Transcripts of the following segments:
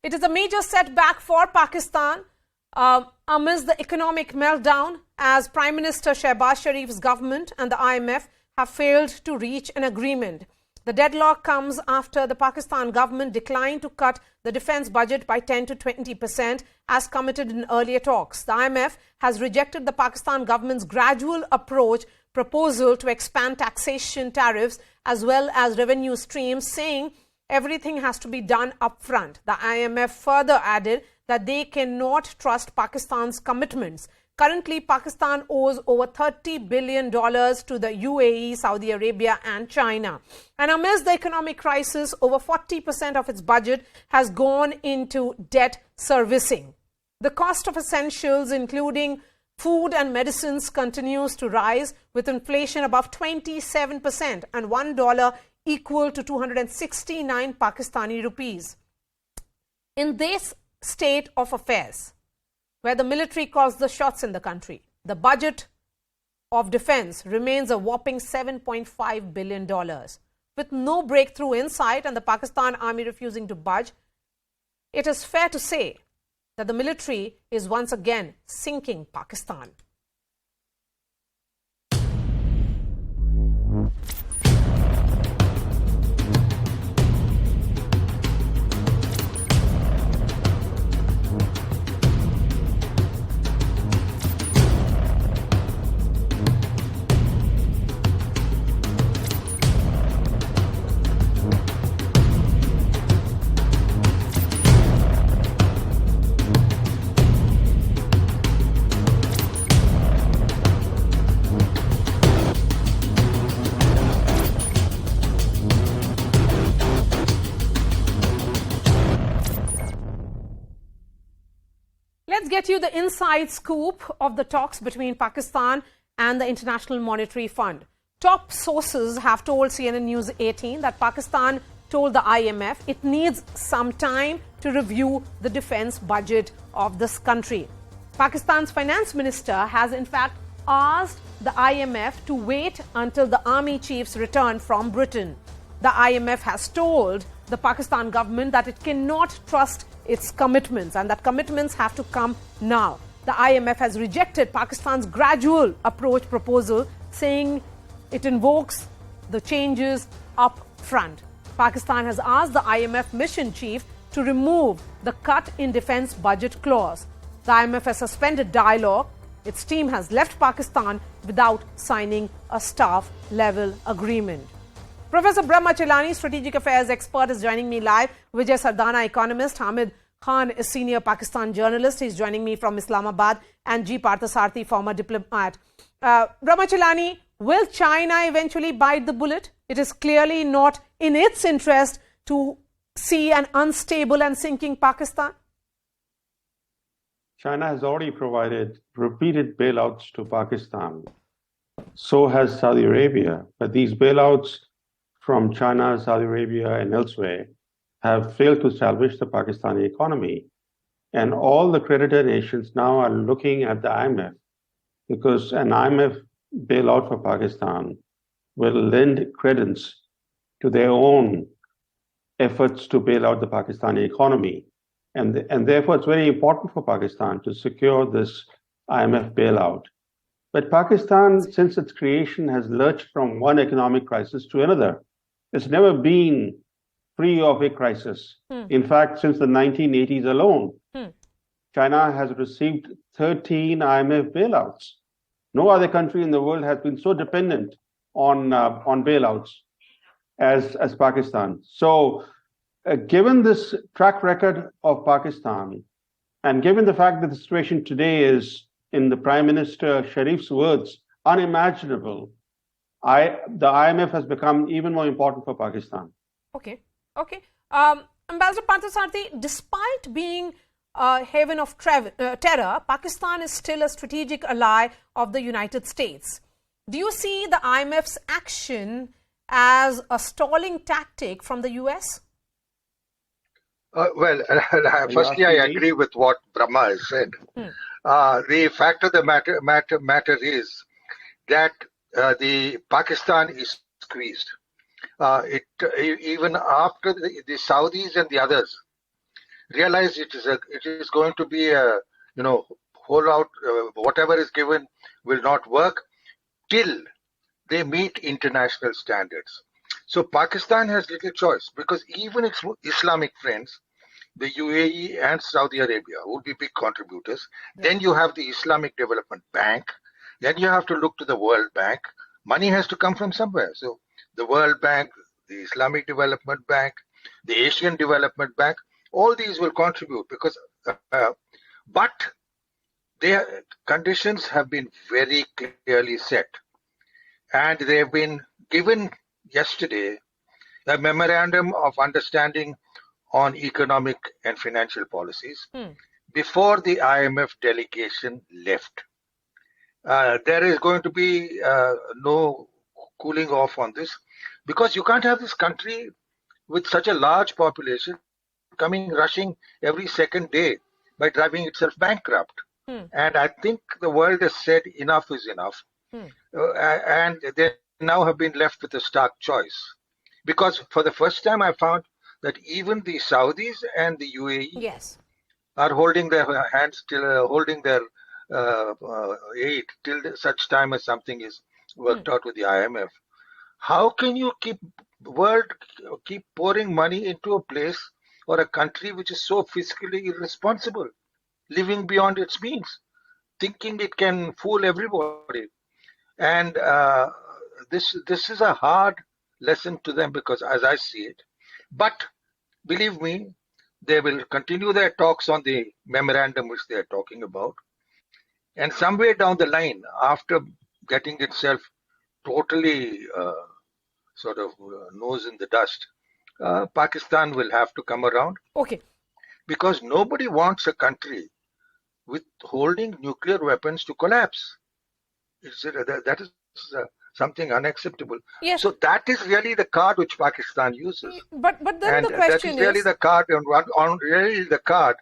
It is a major setback for Pakistan amidst the economic meltdown as Prime Minister Shahbaz Sharif's government and the IMF have failed to reach an agreement. The deadlock comes after the Pakistan government declined to cut the defense budget by 10 to 20% as committed in earlier talks. The IMF has rejected the Pakistan government's gradual approach proposal to expand taxation tariffs as well as revenue streams, saying everything has to be done upfront. The IMF further added that they cannot trust Pakistan's commitments. Currently, Pakistan owes over $30 billion to the UAE, Saudi Arabia and China. And amidst the economic crisis, over 40% of its budget has gone into debt servicing. The cost of essentials, including food and medicines, continues to rise, with inflation above 27% and $1 equal to 269 Pakistani rupees. In this state of affairs, where the military calls the shots in the country, the budget of defense remains a whopping $7.5 billion. With no breakthrough in sight and the Pakistan army refusing to budge, it is fair to say that the military is once again sinking Pakistan. Let's get you the inside scoop of the talks between Pakistan and the International Monetary Fund. Top sources have told CNN News 18 that Pakistan told the IMF it needs some time to review the defense budget of this country. Pakistan's finance minister has in fact asked the IMF to wait until the army chiefs return from Britain. The IMF has told the Pakistan government that it cannot trust its commitments and that commitments have to come now. The IMF has rejected Pakistan's gradual approach proposal, saying it invokes the changes up front. Pakistan has asked the IMF mission chief to remove the cut in defense budget clause. The IMF has suspended dialogue. Its team has left Pakistan without signing a staff level agreement. Professor B Chellaney, strategic affairs expert, is joining me live. Vijay Sardana, economist. Hamid Khan is senior Pakistan journalist. He's joining me from Islamabad. And G Parthasarathy, former diplomat. B Chellaney, will China eventually bite the bullet? It is clearly not in its interest to see an unstable and sinking Pakistan. China has already provided repeated bailouts to Pakistan. So has Saudi Arabia. But these bailouts from China, Saudi Arabia, and elsewhere have failed to salvage the Pakistani economy. And all the creditor nations now are looking at the IMF, because an IMF bailout for Pakistan will lend credence to their own efforts to bail out the Pakistani economy. And therefore, it's very important for Pakistan to secure this IMF bailout. But Pakistan, since its creation, has lurched from one economic crisis to another. It's never been free of a crisis. In fact, since the 1980s alone, China has received 13 IMF bailouts. No other country in the world has been so dependent on bailouts as Pakistan. So, given this track record of Pakistan, and given the fact that the situation today is, in the Prime Minister Sharif's words, unimaginable, the IMF has become even more important for Pakistan. Okay. Ambassador Parthasarathy, despite being a haven of terror, Pakistan is still a strategic ally of the United States. Do you see the IMF's action as a stalling tactic from the US? Firstly, I agree with what Brahma has said. The fact of the matter is that the Pakistan is squeezed. Even after the Saudis and the others, realize it is going to be a, whole out, whatever is given will not work till they meet international standards. So Pakistan has little choice, because even its Islamic friends, the UAE and Saudi Arabia, would be big contributors. Then you have the Islamic Development Bank. Then you have to look to the World Bank. Money has to come from somewhere. So the World Bank, the Islamic Development Bank, the Asian Development Bank, all these will contribute, because, but their conditions have been very clearly set. And they have been given yesterday a memorandum of understanding on economic and financial policies before the IMF delegation left. There is going to be no cooling off on this, because you can't have this country with such a large population rushing every second day by driving itself bankrupt. And I think the world has said enough is enough. And they now have been left with a stark choice. Because for the first time I found that even the Saudis and the UAE are holding their hands till holding their aid till such time as something is worked out with the IMF. How can you keep pouring money into a place or a country which is so fiscally irresponsible, living beyond its means, thinking it can fool everybody? And this is a hard lesson to them, because as I see it, but believe me, they will continue their talks on the memorandum which they are talking about. And somewhere down the line, after getting itself totally nose in the dust, Pakistan will have to come around. Okay. Because nobody wants a country with holding nuclear weapons to collapse. That is something unacceptable. Yes. So that is really the card which Pakistan uses. But then the question that is really the card, really the card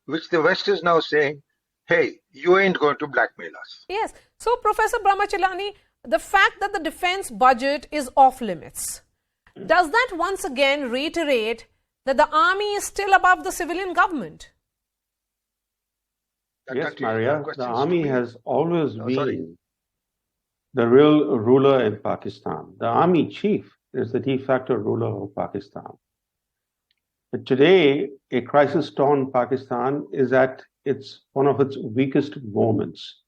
which the West is now saying, hey, you ain't going to blackmail us. Yes. So, Professor B Chellaney, the fact that the defense budget is off limits, does that once again reiterate that the army is still above the civilian government? Yes, Maria, the army has always been the real ruler in Pakistan. The army chief is the de facto ruler of Pakistan. But today, a crisis-torn Pakistan is at one of its weakest moments.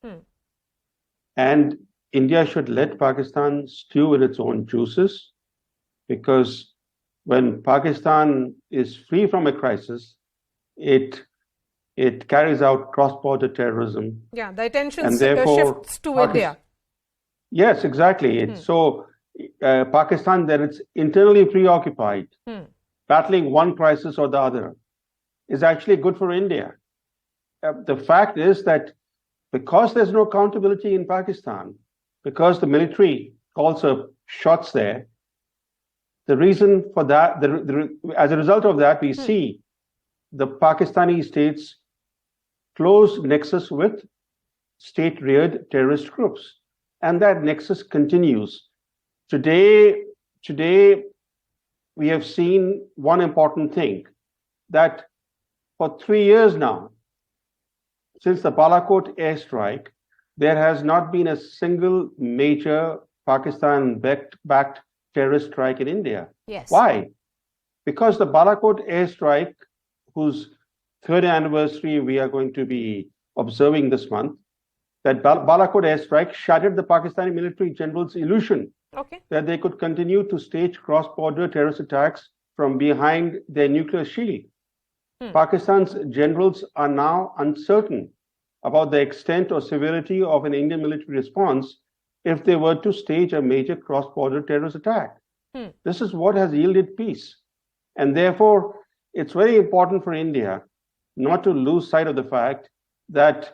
And India should let Pakistan stew in its own juices, because when Pakistan is free from a crisis, it carries out cross-border terrorism. Yeah, the attention shifts to India. Yes, exactly. So Pakistan, then it's internally preoccupied, battling one crisis or the other, is actually good for India. The fact is that because there's no accountability in Pakistan, because the military calls up shots there, the reason for that, as a result of that, we see the Pakistani state's close nexus with state-reared terrorist groups. And that nexus continues. Today, we have seen one important thing, that for 3 years now, since the Balakot airstrike, there has not been a single major Pakistan-backed terrorist strike in India. Yes. Why? Because the Balakot airstrike, whose third anniversary we are going to be observing this month, that Balakot airstrike shattered the Pakistani military general's illusion that they could continue to stage cross-border terrorist attacks from behind their nuclear shield. Pakistan's generals are now uncertain about the extent or severity of an Indian military response if they were to stage a major cross-border terrorist attack. This is what has yielded peace. And therefore, it's very important for India not to lose sight of the fact that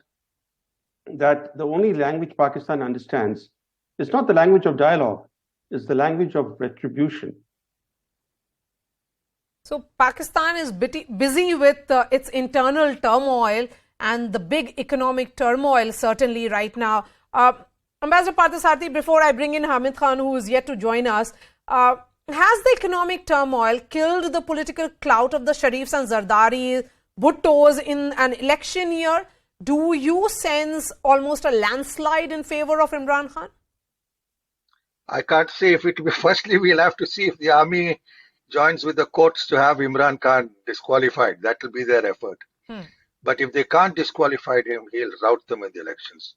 the only language Pakistan understands is not the language of dialogue, it's the language of retribution. So Pakistan is busy with its internal turmoil and the big economic turmoil certainly right now. Ambassador Parthasarathy, before I bring in Hamid Khan, who is yet to join us, has the economic turmoil killed the political clout of the Sharifs and Zardaris Bhutto's in an election year. Do you sense almost a landslide in favor of Imran Khan? I can't say if it will. Firstly, we'll have to see if the army joins with the courts to have Imran Khan disqualified. That will be their effort. But if they can't disqualify him, he'll rout them in the elections.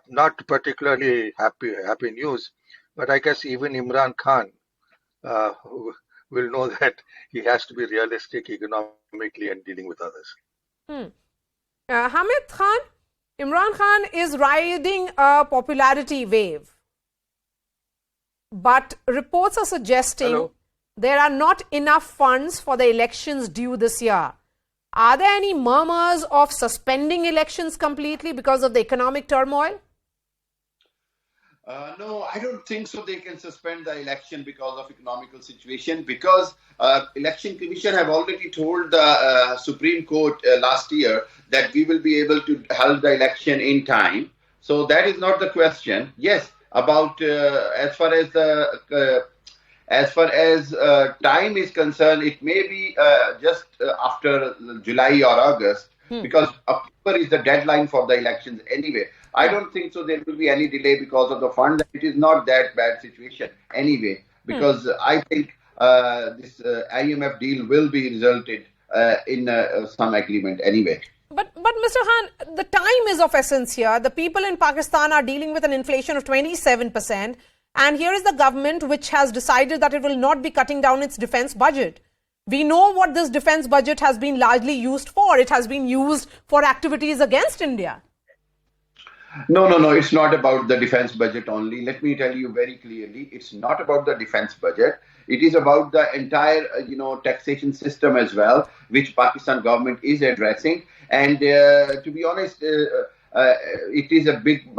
Not particularly happy news, but I guess even Imran Khan will know that he has to be realistic economically and dealing with others. Hamid Khan, Imran Khan is riding a popularity wave. But reports are suggesting there are not enough funds for the elections due this year. Are there any murmurs of suspending elections completely because of the economic turmoil? No, I don't think so. They can suspend the election because of economical situation, because Election Commission have already told the Supreme Court last year that we will be able to hold the election in time. So that is not the question. Yes, about as far as time is concerned, it may be just after July or August, because October is the deadline for the elections anyway. I don't think so there will be any delay because of the fund. It is not that bad situation anyway, because I think this IMF deal will be resulted in some agreement anyway. But Mr. Khan, the time is of essence here. The people in Pakistan are dealing with an inflation of 27%. And here is the government which has decided that it will not be cutting down its defense budget. We know what this defense budget has been largely used for. It has been used for activities against India. No. It's not about the defense budget only. Let me tell you very clearly. It's not about the defense budget. It is about the entire, taxation system as well, which Pakistan government is addressing. And to be honest, it is a big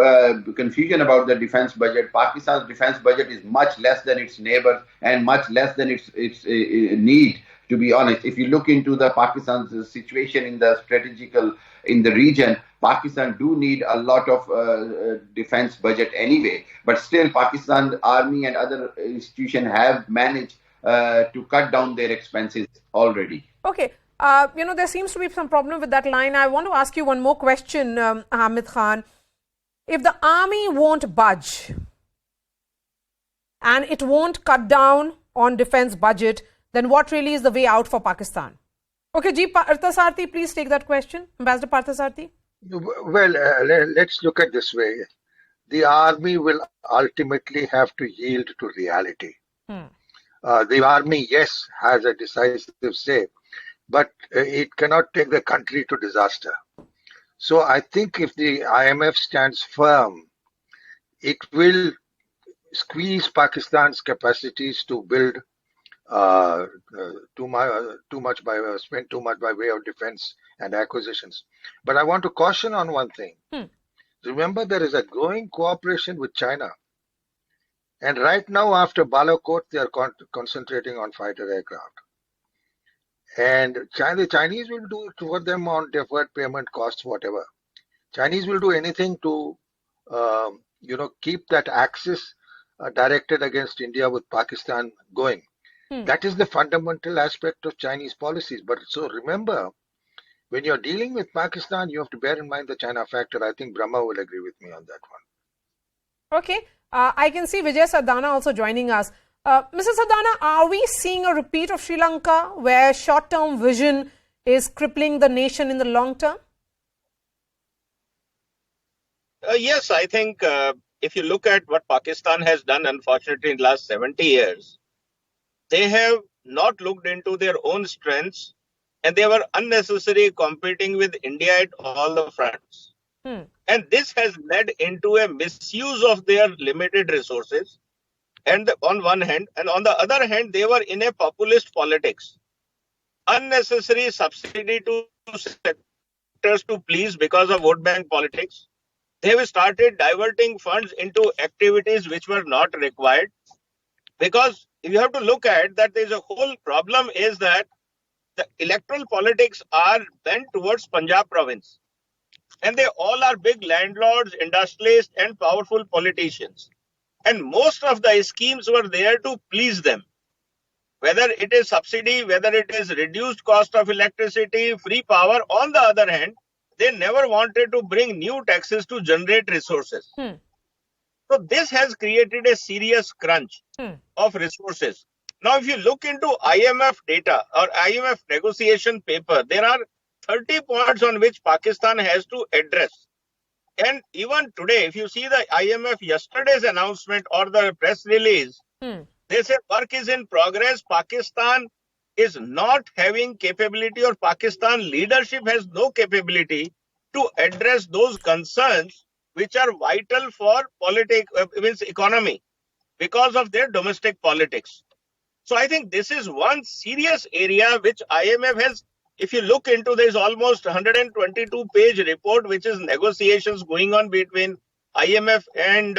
confusion about the defense budget. Pakistan's defense budget is much less than its neighbors and much less than its need. To be honest, if you look into the Pakistan's situation in the region, Pakistan do need a lot of defense budget anyway. But still, Pakistan army and other institutions have managed to cut down their expenses already. Okay. There seems to be some problem with that line. I want to ask you one more question, Hamid Khan. If the army won't budge and it won't cut down on defense budget, then what really is the way out for Pakistan? Okay, Ji Parthasarathy, please take that question. Ambassador Parthasarathy. Well, let's look at this way. The army will ultimately have to yield to reality. The army, yes, has a decisive say, but it cannot take the country to disaster. So I think if the IMF stands firm, it will squeeze Pakistan's capacities to build spend too much by way of defense and acquisitions. But I want to caution on one thing. Remember, there is a growing cooperation with China. And right now, after Balakot, they are concentrating on fighter aircraft. And the Chinese will do it for them on deferred payment costs, whatever. Chinese will do anything to, keep that axis directed against India with Pakistan going. That is the fundamental aspect of Chinese policies. But so remember, when you're dealing with Pakistan, you have to bear in mind the China factor. I think Brahma will agree with me on that one. Okay. I can see Vijay Sardana also joining us. Mr. Sardana, are we seeing a repeat of Sri Lanka where short-term vision is crippling the nation in the long term? Yes, I think if you look at what Pakistan has done, unfortunately, in the last 70 years, they have not looked into their own strengths and they were unnecessarily competing with India at all the fronts. And this has led into a misuse of their limited resources. And on one hand, and on the other hand, they were in a populist politics. Unnecessary subsidy to sectors to please because of vote bank politics. They have started diverting funds into activities which were not required. Because if you have to look at that, there's a whole problem is that the electoral politics are bent towards Punjab province. And they all are big landlords, industrialists, and powerful politicians. And most of the schemes were there to please them. whether it is subsidy, whether it is reduced cost of electricity, free power. On the other hand, they never wanted to bring new taxes to generate resources. So this has created a serious crunch of resources. Now, if you look into IMF data or IMF negotiation paper, there are 30 points on which Pakistan has to address. And even today, if you see the IMF yesterday's announcement or the press release, they say work is in progress. Pakistan is not having capability, or Pakistan leadership has no capability to address those concerns which are vital for economy because of their domestic politics. So I think this is one serious area which IMF has. If you look into, there is almost 122-page report which is negotiations going on between IMF and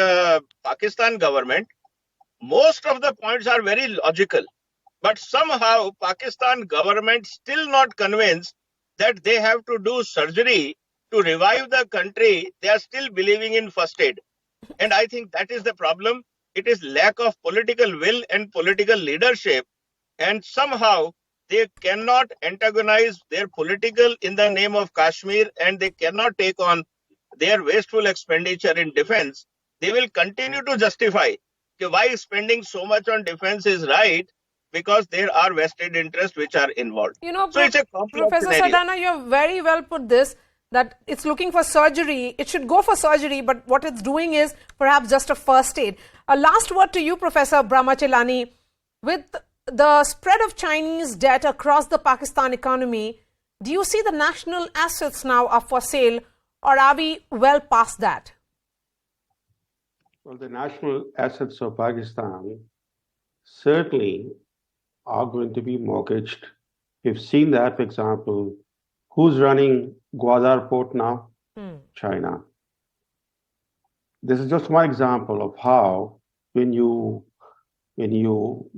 Pakistan government. Most of the points are very logical, but somehow Pakistan government still not convinced that they have to do surgery to revive the country. They are still believing in first aid. And I think that is the problem. It is lack of political will and political leadership. And somehow they cannot antagonize their political in the name of Kashmir, and they cannot take on their wasteful expenditure in defense. They will continue to justify why spending so much on defense is right, because there are vested interests which are involved. You know, so it's a complex Professor scenario. Sardana, you have very well put this, that it's looking for surgery. It should go for surgery, but what it's doing is perhaps just a first aid. A last word to you, Professor B Chellaney. With the spread of Chinese debt across the Pakistan economy, do you see the national assets now up for sale, or are we well past that? Well, the national assets of Pakistan certainly are going to be mortgaged. We've seen that, for example, who's running Gwadar port now? China. This is just one example of how when you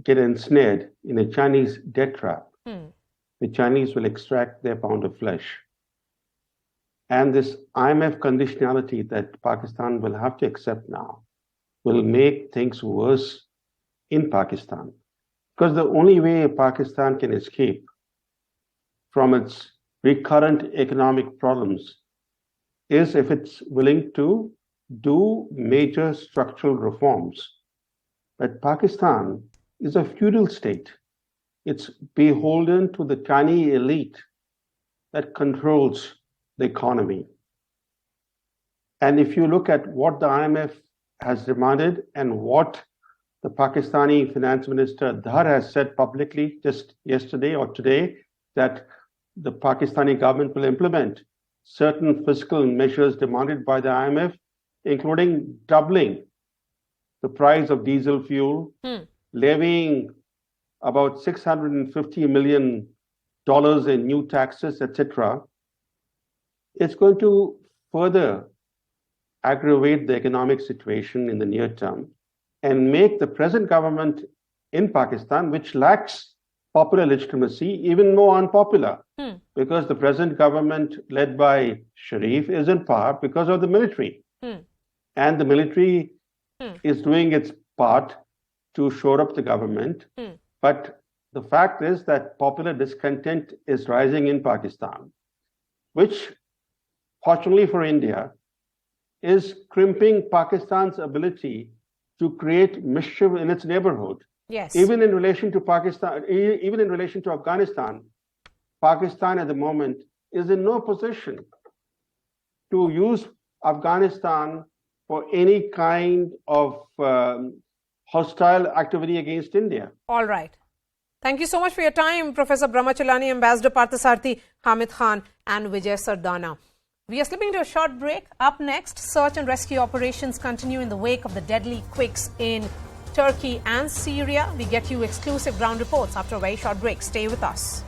get ensnared in a Chinese debt trap, the Chinese will extract their pound of flesh. And this IMF conditionality that Pakistan will have to accept now will make things worse in Pakistan. Because the only way Pakistan can escape from its recurrent economic problems is if it's willing to do major structural reforms. But Pakistan is a feudal state. It's beholden to the Chinese elite that controls the economy. And if you look at what the IMF has demanded and what the Pakistani finance minister Dhar has said publicly just yesterday or today, that the Pakistani government will implement certain fiscal measures demanded by the IMF, including doubling the price of diesel fuel, levying about $650 million in new taxes, etc. It's going to further aggravate the economic situation in the near term and make the present government in Pakistan, which lacks popular legitimacy, even more unpopular, because the present government led by Sharif is in power because of the military. And the military is doing its part to shore up the government. But the fact is that popular discontent is rising in Pakistan, which, fortunately for India, is crimping Pakistan's ability to create mischief in its neighborhood. Yes. Even in relation to Pakistan, even in relation to Afghanistan, Pakistan at the moment is in no position to use Afghanistan for any kind of hostile activity against India. All right. Thank you so much for your time, Professor B Chellaney, Ambassador Parthasarathy, Hamid Khan, and Vijay Sardana. We are slipping to a short break. Up next, search and rescue operations continue in the wake of the deadly quakes in Turkey and Syria. We get you exclusive ground reports after a very short break. Stay with us.